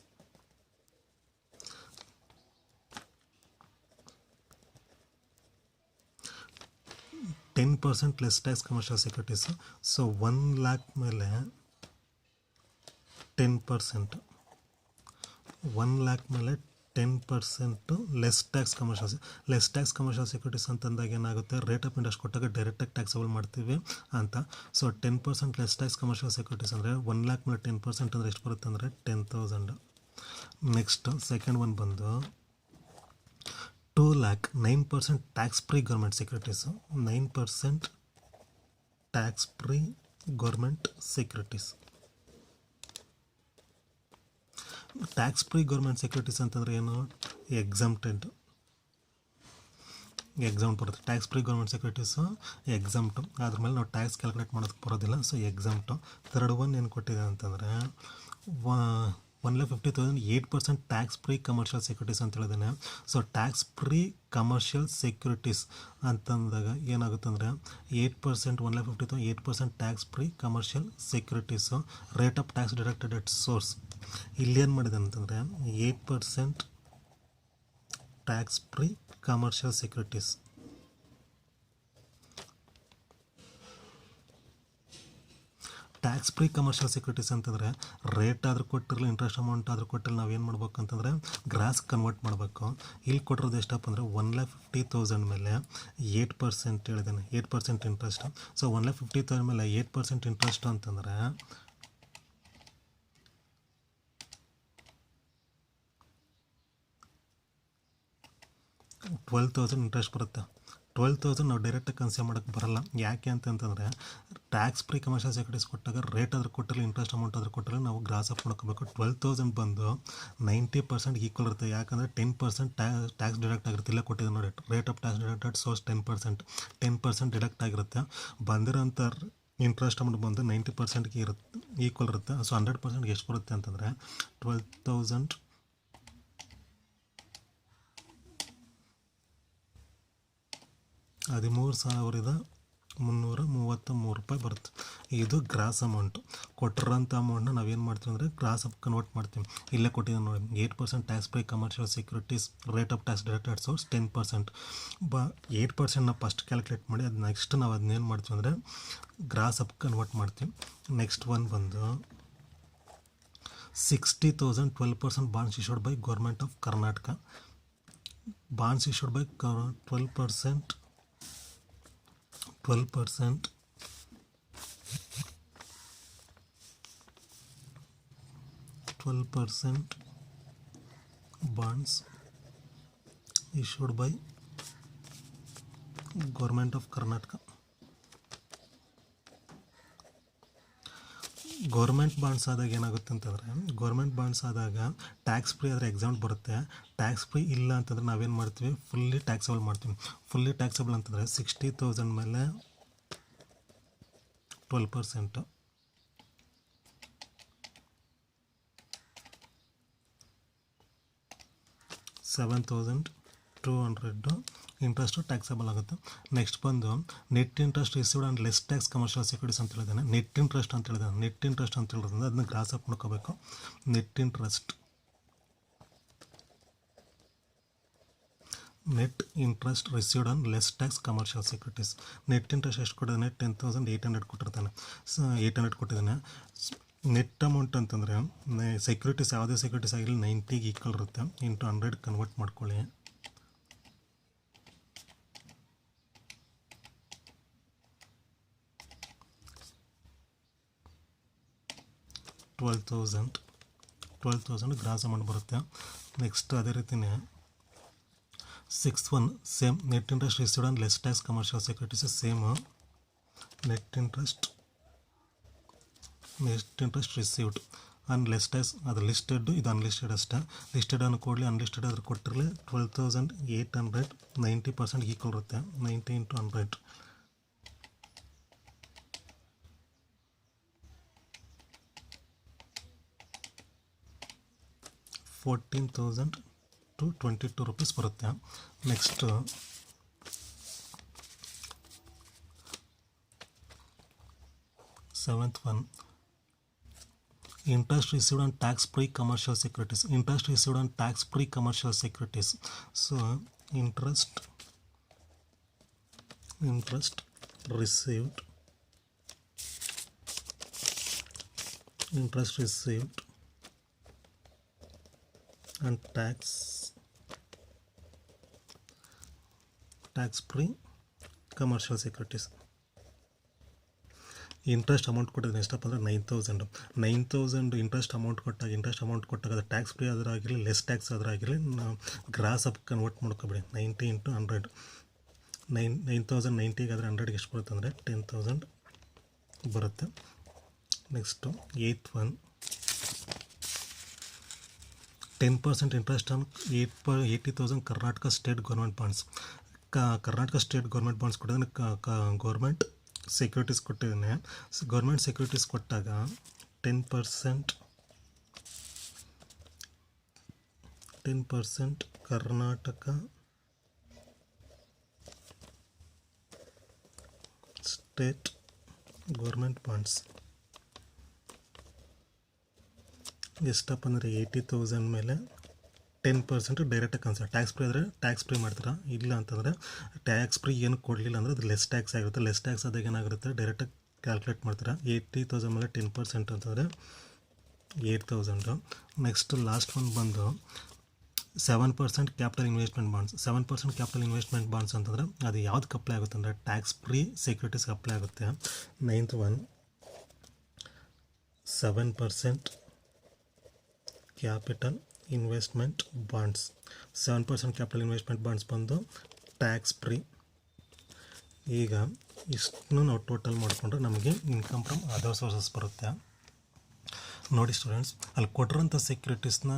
$10% less tax commercial securities. So 1,00,000 ಮೇಲೆ 10%, 1,00,000 ಮೇಲೆ 10% ಲೆಸ್ ಟ್ಯಾಕ್ಸ್ ಕಮರ್ಷಿಯಲ್ ಸೆಕ್ಯೂರಿಟೀಸ್ ಅಂತಂದಾಗ ಏನಾಗುತ್ತೆ, ರೇಟ್ ಆಫ್ ಇಂಟ್ರೆಸ್ಟ್ ಕೊಟ್ಟಾಗ ಡೈರೆಕ್ಟಾಗಿ ಟ್ಯಾಕ್ಸಬಲ್ ಮಾಡ್ತೀವಿ ಅಂತ. So 10% less tax commercial securities ಅಂದರೆ 1,00,000 ಮೇಲೆ 10% ಅಂದರೆ ಎಷ್ಟು ಬರುತ್ತೆ ಅಂದರೆ 10,000. ನೆಕ್ಸ್ಟ್ ಸೆಕೆಂಡ್ ಒನ್ ಬಂದು 2,00,000 9% tax free government securities. 9% tax free government securities. Tax free government securities ಅಂತಂದರೆ ಏನು, ಎಕ್ಸಮ್ಟೆಡ್ ಬರುತ್ತೆ. ಟ್ಯಾಕ್ಸ್ ಫ್ರೀ ಗೌರ್ಮೆಂಟ್ ಸೆಕ್ಯೂರಿಟೀಸು ಎಕ್ಸಮ್ಟು, ಅದ್ರ ಮೇಲೆ ನಾವು ಟ್ಯಾಕ್ಸ್ ಕ್ಯಾಲ್ಕುಲೇಟ್ ಮಾಡೋದಕ್ಕೆ ಬರೋದಿಲ್ಲ. ಸೊ ಎಕ್ಸಮ್ಟು. ಥರ್ಡ್ ಒನ್ ಏನು ಕೊಟ್ಟಿದೆ ಅಂತಂದರೆ 1,50,000 8% ಟ್ಯಾಕ್ಸ್ ಫ್ರೀ ಕಮರ್ಷಿಯಲ್ ಸೆಕ್ಯೂರಿಟೀಸ್ ಅಂತ ಹೇಳಿದ್ದೇನೆ. So tax free commercial securities ಅಂತಂದಾಗ ಏನಾಗುತ್ತೆ ಅಂದರೆ 8%, 1,50,000 8% tax free commercial securities. Rate of tax deducted at source. ಇಲ್ಲೇನು ಮಾಡಿದೆ ಅಂತಂದರೆ 8% tax free commercial securities. Tax free commercial securities ಅಂತಂದರೆ ರೇಟ್ ಆದರೂ ಕೊಟ್ಟಿರಲಿ, ಇಂಟ್ರೆಸ್ಟ್ ಅಮೌಂಟ್ ಆದರೂ ಕೊಟ್ಟಿರಲಿ, ನಾವೇನು ಮಾಡ್ಬೇಕು ಅಂತಂದರೆ ಗ್ರಾಸ್ ಕನ್ವರ್ಟ್ ಮಾಡಬೇಕು. ಇಲ್ಲಿ ಕೊಟ್ಟಿರೋದು ಎಷ್ಟಪ್ಪ ಅಂದರೆ 1,50,000 ಮೇಲೆ 8% ಹೇಳಿದ್ದೇನೆ, 8% ಇಂಟ್ರೆಸ್ಟ್. ಸೊ 1,50,000 ಮೇಲೆ 8% ಇಂಟ್ರೆಸ್ಟ್ ಅಂತಂದರೆ 12,000 ಇಂಟ್ರೆಸ್ಟ್ ಬರುತ್ತೆ. 12,000 ನಾವು ಡೈರೆಕ್ಟಾಗಿ ಕನ್ಸಿಡರ್ ಮಾಡೋಕ್ಕೆ ಬರಲ್ಲ. ಯಾಕೆ ಅಂತಂತಂದರೆ ಟ್ಯಾಕ್ಸ್ ಫ್ರೀ ಕಮರ್ಷಿಯಲ್ ಸೆಕ್ಯೂರಿಟೀಸ್ ಕೊಟ್ಟಾಗ ರೇಟ್ ಆದರೂ ಕೊಟ್ಟಿರಲಿ, ಇಂಟ್ರೆಸ್ಟ್ ಅಮೌಂಟ್ ಆದರೂ ಕೊಟ್ಟಿರಲಿ, ನಾವು ಗ್ರಾಸ್ ಅಪ್ ಮಾಡ್ಕೋಬೇಕು. 12,000 ಬಂದು 90% ಈಕ್ವಲ್ ಇರುತ್ತೆ. ಯಾಕಂದರೆ 10% ಟ್ಯಾಕ್ಸ್ ಡಿಡಕ್ಟ್ ಆಗಿರುತ್ತೆ. ಇಲ್ಲ ಕೊಟ್ಟಿದೆ ನೋಡಿ, rate of tax deducted source 10% deduct ಆಗಿರುತ್ತೆ. ಬಂದಿರೋಂಥ ಇಂಟ್ರೆಸ್ಟ್ ಅಮೌಂಟ್ ಬಂದು 90%ಗೆ ಇರುತ್ತೆ, ಈಕ್ವಲ್ ಇರುತ್ತೆ. ಸೊ 100%ಗೆ ಎಷ್ಟು ಬರುತ್ತೆ ಅಂತಂದರೆ 12,000 13,333 ರೂಪಾಯಿ ಬರುತ್ತೆ. ಇದು ಗ್ರಾಸ್ ಅಮೌಂಟು. ಕೊಟ್ಟಿರೋಂಥ ಅಮೌಂಟ್ನ ನಾವೇನು ಮಾಡ್ತೀವಿ ಅಂದರೆ ಗ್ರಾಸ್ ಕನ್ವರ್ಟ್ ಮಾಡ್ತೀವಿ. ಇಲ್ಲೇ ಕೊಟ್ಟಿದ್ದೀವಿ ನೋಡಿ, 8% tax free commercial securities, rate of tax deducted source 10%. 8% ನಾವು ಫಸ್ಟ್ ಕ್ಯಾಲ್ಕುಲೇಟ್ ಮಾಡಿ ಅದು ನೆಕ್ಸ್ಟ್ ನಾವು ಅದನ್ನೇನು ಮಾಡ್ತೀವಿ ಅಂದರೆ ಗ್ರಾಸ್ ಅಪ್ ಕನ್ವರ್ಟ್ ಮಾಡ್ತೀವಿ. ನೆಕ್ಸ್ಟ್ ಒನ್ ಬಂದು 60,000 12% bonds issued by government of Karnataka. Bonds issued by 12% 12% bonds issued by Government of Karnataka. Government bonds ಆದಾಗ ಏನಾಗುತ್ತೆ ಅಂತಂದರೆ, ಗೌರ್ಮೆಂಟ್ ಬಾಂಡ್ಸ್ ಆದಾಗ ಟ್ಯಾಕ್ಸ್ ಫ್ರೀ ಆದರೆ ಎಕ್ಸಾಮ್ ಬರುತ್ತೆ. ಟ್ಯಾಕ್ಸ್ ಫ್ರೀ ಇಲ್ಲ ಅಂತಂದರೆ ನಾವೇನು ಮಾಡ್ತೀವಿ, ಫುಲ್ಲಿ ಟ್ಯಾಕ್ಸಬಲ್ ಮಾಡ್ತೀವಿ. ಫುಲ್ಲಿ ಟ್ಯಾಕ್ಸಬಲ್ ಅಂತಂದರೆ 60,000 ಮೇಲೆ 12%, 7,200 ಇಂಟ್ರೆಸ್ಟು ಟ್ಯಾಕ್ಸಬಲ್ ಆಗುತ್ತೆ. ನೆಕ್ಸ್ಟ್ ಬಂದು net interest received and less tax commercial securities ಅಂತ ಹೇಳಿದಾನೆ. ನೆಟ್ ಇಂಟ್ರೆಸ್ಟ್ ಅಂತ ಹೇಳಿದಾನೆ. ನೆಟ್ ಇಂಟ್ರೆಸ್ಟ್ ಅಂತ ಹೇಳಿದ್ರೆ ಅದನ್ನ ಗ್ರಾಸ್ ಅಪ್ ಮಾಡ್ಕೋಬೇಕು. Net interest received on less tax commercial securities. Net interest ಎಷ್ಟು ಕೊಟ್ಟಿದ್ದಾನೆ, 10,800 ಕೊಟ್ಟಿರ್ತಾನೆ. 800 ಕೊಟ್ಟಿದ್ದಾನೆ. ನೆಟ್ ಅಮೌಂಟ್ ಅಂತಂದರೆ ಸೆಕ್ಯೂರಿಟೀಸ್ ಯಾವುದೇ ಸೆಕ್ಯೂರಿಟೀಸ್ ಆಗಿರಲಿ 90ಗೆ ಈಕ್ವಲ್ ಇರುತ್ತೆ. ಇಂಟು 100 ಕನ್ವರ್ಟ್ ಮಾಡ್ಕೊಳ್ಳಿ. 12,000 ಗ್ರಾಸ್ ಅಮೌಂಟ್ ಬರುತ್ತೆ. ನೆಕ್ಸ್ಟ್ ಅದೇ ರೀತಿಯೇ 6 same net interest received on less tax commercial securities. Same net interest received on less tax, ಅದು ಲಿಸ್ಟೆಡ್, ಇದು ಅನ್ಲಿಸ್ಟೆಡ್ ಅಷ್ಟೇ. ಲಿಸ್ಟೆಡ್ ಅನ್ನು ಕೊಡಲಿ, ಅನ್ಲಿಸ್ಟೆಡ್ ಅದ್ರ ಕೊಟ್ಟಿರಲಿ. 12,800 90% ಈಕ್ವಲ್ ಇರುತ್ತೆ. 90 × 100 14,222 ರೂಪೀಸ್ ಬರುತ್ತೆ. Next seventh one interest received on tax free commercial securities. Interest received on tax free commercial securities. So interest received and tax free commercial securities. Interest amount ಕೊಟ್ಟಿದ್ದೀನಿ ಎಷ್ಟಪ್ಪ ಅಂದರೆ 9,000 interest amount ಕೊಟ್ಟಾಗ ಅದು tax free ಆದರೂ ಆಗಿರಲಿ, less tax ಆದರೂ ಆಗಿರಲಿ, ನಾವು ಗ್ರಾಸ್ ಅಪ್ ಕನ್ವರ್ಟ್ ಮಾಡ್ಕೊಬೇಡಿ. 90 × 100 9,090 ಆದರೆ 100ಗೆ ಎಷ್ಟು ಬರುತ್ತೆ ಅಂದರೆ 10,000 ಬರುತ್ತೆ. Next 8th one 10% interest on 80,000 Karnataka state government bonds. Karnataka state government bonds ಕೊಟ್ಟಿದ್ದಾನೆ. ಗೌರ್ಮೆಂಟ್ ಸೆಕ್ಯೂರಿಟೀಸ್ ಕೊಟ್ಟಿದ್ದಾನೆ. ಗೌರ್ಮೆಂಟ್ ಸೆಕ್ಯೂರಿಟೀಸ್ ಕೊಟ್ಟಾಗ 10% ಕರ್ನಾಟಕ ಸ್ಟೇಟ್ ಗೌರ್ಮೆಂಟ್ ಬಾಂಡ್ಸ್ ಎಷ್ಟಪ್ಪ ಅಂದರೆ 80,000 ಮೇಲೆ 10% ಡೈರೆಕ್ಟಾಗಿ ಕನ್ಸಿಡರ್. ಟ್ಯಾಕ್ಸ್ ಫ್ರೀ ಆದರೆ ಟ್ಯಾಕ್ಸ್ ಫ್ರೀ ಮಾಡ್ತಾರೆ. ಇಲ್ಲ ಅಂತಂದರೆ ಟ್ಯಾಕ್ಸ್ ಫ್ರೀ ಏನು ಕೊಡಲಿಲ್ಲ ಅಂದರೆ ಅದು ಲೆಸ್ ಟ್ಯಾಕ್ಸ್ ಆಗಿರುತ್ತೆ. ಲೆಸ್ ಟ್ಯಾಕ್ಸ್ ಆದಾಗ ಏನಾಗಿರುತ್ತೆ, ಡೈರೆಕ್ಟಾಗಿ ಕ್ಯಾಲ್ಕುಲೇಟ್ ಮಾಡ್ತಾರೆ. 80,000 ಮೇಲೆ 10% ಅಂತಂದರೆ 8,000. ನೆಕ್ಸ್ಟ್ ಲಾಸ್ಟ್ ಒನ್ ಬಂದು 7% capital investment bonds. 7% capital investment bonds ಅಂತಂದರೆ ಅದು ಯಾವುದಕ್ಕೆ ಅಪ್ಲೈ ಆಗುತ್ತೆ ಅಂದರೆ ಟ್ಯಾಕ್ಸ್ ಫ್ರೀ ಸೆಕ್ಯೂರಿಟೀಸ್ಗೆ ಅಪ್ಲೈ ಆಗುತ್ತೆ. 9th one 7% capital investment bonds. 7% capital investment bonds ಬಂದು ಟ್ಯಾಕ್ಸ್ ಫ್ರೀ. ಈಗ ಇಷ್ಟನ್ನು ನಾವು ಟೋಟಲ್ ಮಾಡಿಕೊಂಡ್ರೆ ನಮಗೆ ಇನ್ಕಮ್ ಫ್ರಮ್ ಅದರ್ ಸೋರ್ಸಸ್ ಬರುತ್ತೆ. ನೋಡಿ ಸ್ಟೂಡೆಂಟ್ಸ್, ಅಲ್ಲಿ ಕೊಟ್ಟಿರೋಂಥ ಸೆಕ್ಯೂರಿಟೀಸ್ನ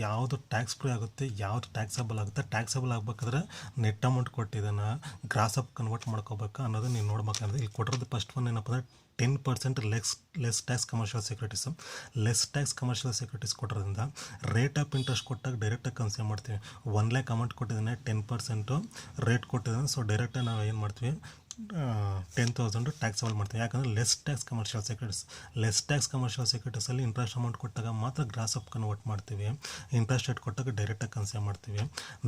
ಯಾವುದು ಟ್ಯಾಕ್ಸ್ ಫ್ರೀ ಆಗುತ್ತೆ, ಯಾವುದು ಟ್ಯಾಕ್ಸಬಲ್ ಆಗುತ್ತೆ. ಟ್ಯಾಕ್ಸಬಲ್ ಆಗಬೇಕಾದ್ರೆ ನೆಟ್ ಅಮೌಂಟ್ ಕೊಟ್ಟಿದ್ದಾನೆ ಗ್ರಾಸ್ ಅಪ್ ಕನ್ವರ್ಟ್ ಮಾಡ್ಕೋಬೇಕಾ ಅನ್ನೋದು ನೀವು ನೋಡ್ಬೇಕಂದ್ರೆ ಇಲ್ಲಿ ಕೊಟ್ಟಿರೋದು ಫಸ್ಟ್ ಒನ್ ಏನಪ್ಪ ಅಂದರೆ 10% less tax commercial securities. Less tax commercial securities ಕೊಟ್ಟಿರೋದ್ರಿಂದ ರೇಟ್ ಆಫ್ ಇಂಟ್ರೆಸ್ಟ್ ಕೊಟ್ಟಾಗ ಡೈರೆಕ್ಟಾಗಿ ಕನ್ಸ್ಯೂಮ್ ಮಾಡ್ತೀವಿ. 1 ಲ್ಯಾಕ್ ಅಮೌಂಟ್ ಕೊಟ್ಟಿದ್ದಾನೆ, 10% ರೇಟ್ ಕೊಟ್ಟಿದ್ದಾನೆ. ಸೊ ಡೈರೆಕ್ಟಾಗಿ ನಾವು ಏನು ಮಾಡ್ತೀವಿ, 10,000 ಟ್ಯಾಕ್ಸಬಲ್ ಮಾಡ್ತೀವಿ. ಯಾಕಂದರೆ ಲೆಸ್ ಟ್ಯಾಕ್ಸ್ ಕಮರ್ಷಿಯಲ್ ಸೆಕ್ಯೂರಿಟೀಸಲ್ಲಿ ಇಂಟ್ರೆಸ್ಟ್ ಅಮೌಂಟ್ ಕೊಟ್ಟಾಗ ಮಾತ್ರ ಗ್ರಾಸ್ ಅಪ್ ಕನ್ವರ್ಟ್ ಮಾಡ್ತೀವಿ. ಇಂಟ್ರೆಸ್ಟ್ ರೇಟ್ ಕೊಟ್ಟಾಗ ಡೈರೆಕ್ಟಾಗಿ ಕನ್ಸ್ಯೂಮ್ ಮಾಡ್ತೀವಿ.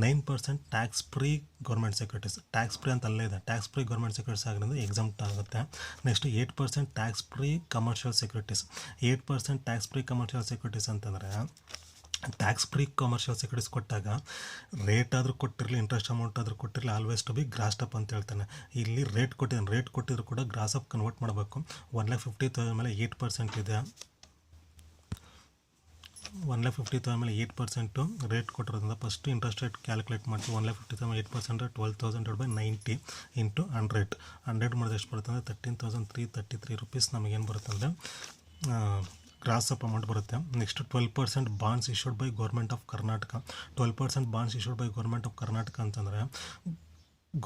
9% tax free government securities. Tax free ಅಂತ ಅಲ್ಲೇ ಇದೆ, ಟ್ಯಾಕ್ಸ್ ಫ್ರೀ ಗೌರ್ಮೆಂಟ್ ಸೆಕ್ಯೂರಿಟೀಸ್ ಆಗಿರೋದ್ರಿಂದ ಎಕ್ಸಾಮ್ಟ್ ಆಗುತ್ತೆ. Next 8% tax free commercial securities. 8% tax free commercial securities ಅಂತಂದರೆ ಟ್ಯಾಕ್ಸ್ ಫ್ರೀ ಕಮರ್ಷಿಯಲ್ ಸೆಕ್ಯೂರಿಟೀಸ್ ಕೊಟ್ಟಾಗ ರೇಟ್ ಆದರೂ ಕೊಟ್ಟಿರಲಿ, ಇಂಟ್ರೆಸ್ಟ್ ಅಮೌಂಟ್ ಆದರೂ ಕೊಟ್ಟಿರಲಿ, always to be grossed up ಅಂತ ಹೇಳ್ತಾನೆ. ಇಲ್ಲಿ ರೇಟ್ ಕೊಟ್ಟಿದ್ರು ಕೂಡ ಗ್ರಾಸ್ ಅಪ್ ಕನ್ವರ್ಟ್ ಮಾಡಬೇಕು. 1,50,000 ಮೇಲೆ 8% ಇದೆ. 1,50,000 ಮೇಲೆ 8% ರೇಟ್ ಕೊಟ್ಟಿರೋದ್ರಿಂದ ಫಸ್ಟ್ ಇಂಟ್ರೆಸ್ಟ್ ರೇಟ್ ಕ್ಯಾಲ್ಕುಲೇಟ್ ಮಾಡ್ತೀವಿ. 1,50,000 8% 12,000/90 ಇಂಟು 100 ಮಾಡಿದ್ರೆ ಎಷ್ಟು ಬರುತ್ತೆ ಅಂದರೆ 13,333 ರುಪೀಸ್ ನಮಗೇನು ಬರುತ್ತೆ ಅಂದರೆ ಗ್ರಾಸ್ ಅಪ್ ಅಮೌಂಟ್ ಬರುತ್ತೆ. Next 12% bonds issued by government of Karnataka. 12% bonds issued by government of Karnataka ಅಂತಂದರೆ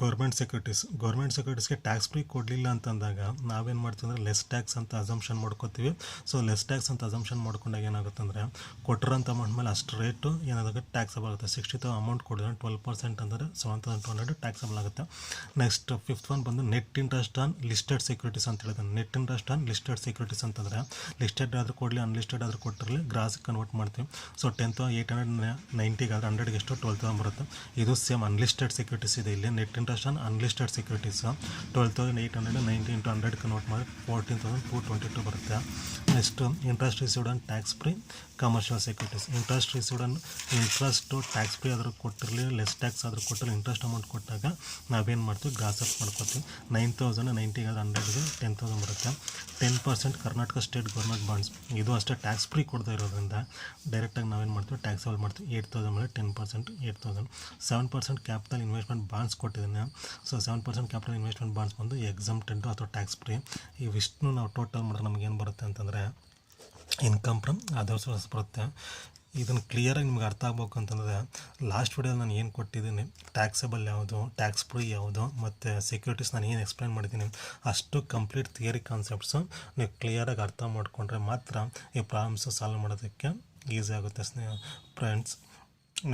ಗೌರ್ಮೆಂಟ್ ಸೆಕ್ಯೂರಿಟೀಸ್ಗೆ ಟ್ಯಾಕ್ಸ್ ಫ್ರೀ ಕೊಡಲಿಲ್ಲ ಅಂತಂದಾಗ ನಾವೇನು ಮಾಡ್ತೀವಿ ಅಂದರೆ ಲೆಸ್ ಟ್ಯಾಕ್ಸ್ ಅಂತ ಅಸಂಪ್ಷನ್ ಮಾಡ್ಕೋತೀವಿ. ಸೊ ಲೆಸ್ ಟ್ಯಾಕ್ಸ್ ಅಂತ ಅಸಂಪ್ಷನ್ ಮಾಡ್ಕೊಂಡಾಗ ಏನಾಗುತ್ತೆ ಅಂದರೆ ಕೊಟ್ಟಿರೋಂಥ ಅಮೌಂಟ್ ಮೇಲೆ ಅಷ್ಟು ರೇಟು ಏನಾಗುತ್ತೆ ಟ್ಯಾಕ್ಸಬಲ್ ಆಗುತ್ತೆ. 60,000 ಅಮೌಂಟ್ ಕೊಡಿದ್ರೆ 12% ಅಂದರೆ 7,200 ಟ್ಯಾಕ್ಸಬಲ್ ಆಗುತ್ತೆ. ನೆಕ್ಸ್ಟ್ 5th ಒನ್ ಬಂದು net interest on listed securities ಅಂತ ಹೇಳಿದ್ರೆ. Net interest on listed securities ಅಂತಂದರೆ ಲಿಸ್ಟೆಡ್ ಆದರೂ ಕೊಡಲಿ, ಅನ್ಲಿಸ್ಟೆಡ್ ಆದರೂ ಕೊಟ್ಟಿರಲಿ, ಗ್ರಾಸ್ ಕನ್ವರ್ಟ್ ಮಾಡ್ತೀವಿ. ಸೊ 10,890 ಆದರೆ 100ಗೆ ಎಷ್ಟು 12,000 ಬರುತ್ತೆ. ಇದು ಸೇಮ್ ಅನ್ಲಿಸ್ಟೆಡ್ ಸೆಕ್ಯೂರಿಟೀಸ್ ಇದೆ. ಇಲ್ಲಿ net interest on unlisted securities 12,890 into 100 convert ಮಾಡಿ 14,222 ಬರುತ್ತೆ. Next interest received on tax free commercial securities. Interest tax free ಆದರೂ ಕೊಟ್ಟಿರಲಿ, ಲೆಸ್ ಟ್ಯಾಕ್ಸ್ ಆದರೂ ಕೊಟ್ಟಿರಲಿ, ಇಂಟ್ರೆಸ್ಟ್ ಅಮೌಂಟ್ ಕೊಟ್ಟಾಗ ನಾವೇನು ಮಾಡ್ತೀವಿ ಗ್ರಾಸ್ ಅಪ್ ಮಾಡ್ಕೋತೀವಿ. 9,090 ಆದರೆ 100ಗೆ 10,000 ಬರುತ್ತೆ. 10% ಕರ್ನಾಟಕ ಸ್ಟೇಟ್ ಗೌರ್ಮೆಂಟ್ ಬಾಂಡ್ಸ್. ಇದು ಅಷ್ಟೇ ಟ್ಯಾಕ್ಸ್ ಫ್ರೀ ಕೊಡದೇ ಇರೋದ್ರಿಂದ ಡೈರೆಕ್ಟಾಗಿ ನಾವೇನು ಮಾಡ್ತೀವಿ ಟ್ಯಾಕ್ಸಬಲ್ ಮಾಡ್ತೀವಿ. 8,000 ಮೇಲೆ 10% 8,000. 7% ಕ್ಯಾಪಿಟಲ್ ಇನ್ವೆಸ್ಟ್ಮೆಂಟ್ ಬಾಂಡ್ಸ್ ಕೊಟ್ಟಿದ್ದಾನೆ. ಸೊ 7% ಕ್ಯಾಪಿಟಲ್ ಇನ್ವೆಸ್ಟ್ಮೆಂಟ್ ಬಾಂಡ್ಸ್ ಬಂದು ಎಕ್ಸಮ್ಟೆಡ್ ಅಥವಾ ಟ್ಯಾಕ್ಸ್ ಫ್ರೀ. ಇವಿಷ್ಟು ನಾವು ಟೋಟಲ್ ಮಾಡಿದ್ರೆ ನಮಗೇನು ಬರುತ್ತೆ ಅಂತಂದರೆ ಇನ್ಕಮ್ ಫ್ರಮ್ ಅದರ್ ಸೋರ್ಸ್ ಬರುತ್ತೆ. ಇದನ್ನು ಕ್ಲಿಯರಾಗಿ ನಿಮ್ಗೆ ಅರ್ಥ ಆಗ್ಬೇಕು ಅಂತಂದರೆ ಲಾಸ್ಟ್ ವಿಡಿಯೋದಲ್ಲಿ ನಾನು ಏನು ಕೊಟ್ಟಿದ್ದೀನಿ, ಟ್ಯಾಕ್ಸಬಲ್ ಯಾವುದು, ಟ್ಯಾಕ್ಸ್ ಫ್ರೀ ಯಾವುದು ಮತ್ತು ಸೆಕ್ಯೂರಿಟೀಸ್ ನಾನು ಏನು ಎಕ್ಸ್ಪ್ಲೈನ್ ಮಾಡಿದ್ದೀನಿ ಅಷ್ಟು ಕಂಪ್ಲೀಟ್ ಥಿಯರಿ ಕಾನ್ಸೆಪ್ಟ್ಸು ನೀವು ಕ್ಲಿಯರಾಗಿ ಅರ್ಥ ಮಾಡಿಕೊಂಡ್ರೆ ಮಾತ್ರ ಈ ಪ್ರಾಬ್ಲಮ್ಸು ಸಾಲ್ವ್ ಮಾಡೋದಕ್ಕೆ ಈಸಿ ಆಗುತ್ತೆ ಫ್ರೆಂಡ್ಸ್.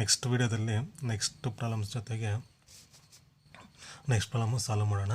ನೆಕ್ಸ್ಟ್ ವಿಡಿಯೋದಲ್ಲಿ ನೆಕ್ಸ್ಟ್ ಪ್ರಾಬ್ಲಮ್ಸ್ ಜೊತೆಗೆ ನೆಕ್ಸ್ಟ್ ಪ್ರಾಬ್ಲಮ್ಮು ಸಾಲ್ವ್ ಮಾಡೋಣ.